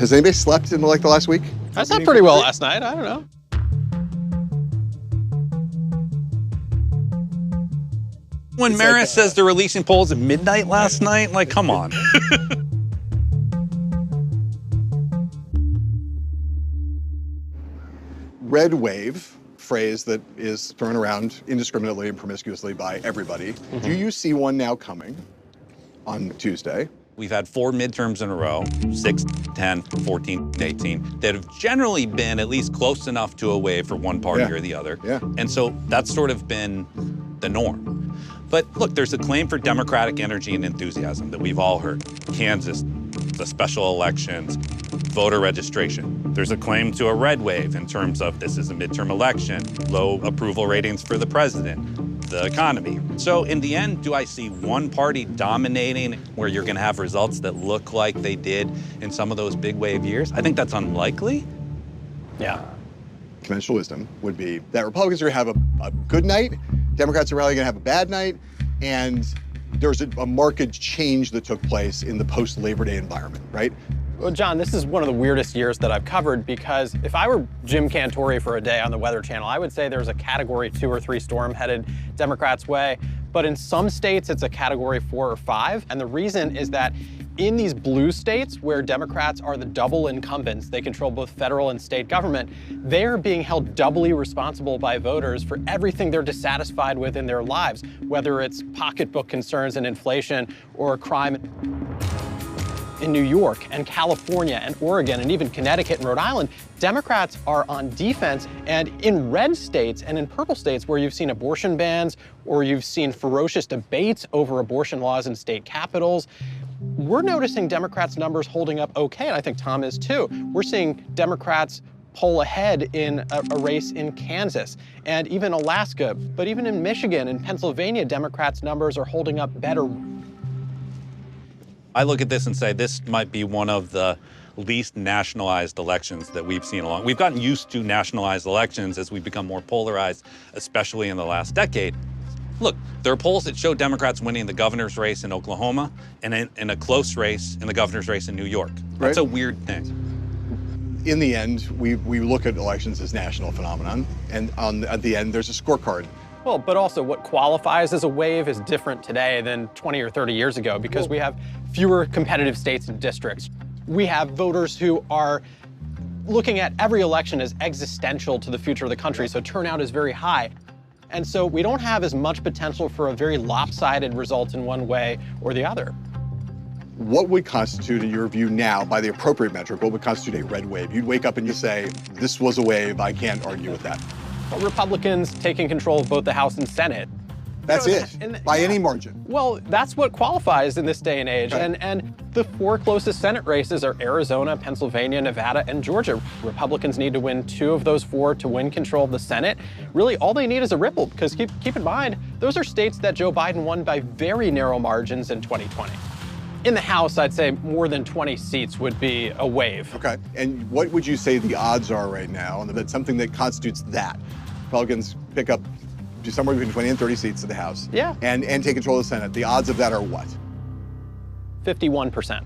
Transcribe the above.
Has anybody slept in like the last week? I slept pretty well last night. I don't know. When Maris says they're releasing polls at midnight last night, like, come on. Red wave, phrase that is thrown around indiscriminately and promiscuously by everybody. Do you see one now coming on Tuesday? We've had 4 midterms in a row, 6, 10, 14, 18, that have generally been at least close enough to a wave for one party or the other. And so that's sort of been the norm. But look, there's a claim for democratic energy and enthusiasm that we've all heard. Kansas, the special elections, voter registration. There's a claim to a red wave in terms of this is a midterm election, low approval ratings for the president, the economy. So in the end, do I see one party dominating where you're gonna have results that look like they did in some of those big wave years? I think that's unlikely. Yeah. Conventional wisdom would be that Republicans are gonna have a good night, Democrats are probably gonna have a bad night, and there's a marked change that took place in the post-Labor Day environment, right? Well, John, this is one of the weirdest years that I've covered because if I were Jim Cantore for a day on the Weather Channel, I would say there's a Category 2 or 3 storm headed Democrats' way. But in some states, it's a Category 4 or 5. And the reason is that in these blue states where Democrats are the double incumbents, they control both federal and state government, they're being held doubly responsible by voters for everything they're dissatisfied with in their lives, whether it's pocketbook concerns and inflation or crime. In New York and California and Oregon and even Connecticut and Rhode Island, Democrats are on defense. And in red states and in purple states where you've seen abortion bans or you've seen ferocious debates over abortion laws in state capitals, we're noticing Democrats' numbers holding up okay, and I think Tom is too. We're seeing Democrats pull ahead in a race in Kansas and even Alaska, but even in Michigan and Pennsylvania, Democrats' numbers are holding up better. I look at this and say this might be one of the least nationalized elections that we've seen along. We've gotten used to nationalized elections as we've become more polarized, especially in the last decade. Look, there are polls that show Democrats winning the governor's race in Oklahoma and in a close race in the governor's race in New York. That's a weird thing. In the end, we look at elections as national phenomenon, and at the end, there's a scorecard. Well, but also what qualifies as a wave is different today than 20 or 30 years ago because we have fewer competitive states and districts. We have voters who are looking at every election as existential to the future of the country, so turnout is very high. And so we don't have as much potential for a very lopsided result in one way or the other. What would constitute, in your view now, by the appropriate metric, what would constitute a red wave? You'd wake up and you say, this was a wave, I can't argue with that. Republicans taking control of both the House and Senate. That's it, by any margin. Well, that's what qualifies in this day and age. Okay. And the 4 closest Senate races are Arizona, Pennsylvania, Nevada, and Georgia. Republicans need to win 2 of those 4 to win control of the Senate. Really, all they need is a ripple, because keep in mind, those are states that Joe Biden won by very narrow margins in 2020. In the House, I'd say more than 20 seats would be a wave. Okay, and what would you say the odds are right now, and that's something that constitutes that? Republicans pick up somewhere between 20 and 30 seats in the House. Yeah. And take control of the Senate. The odds of that are what? 51%.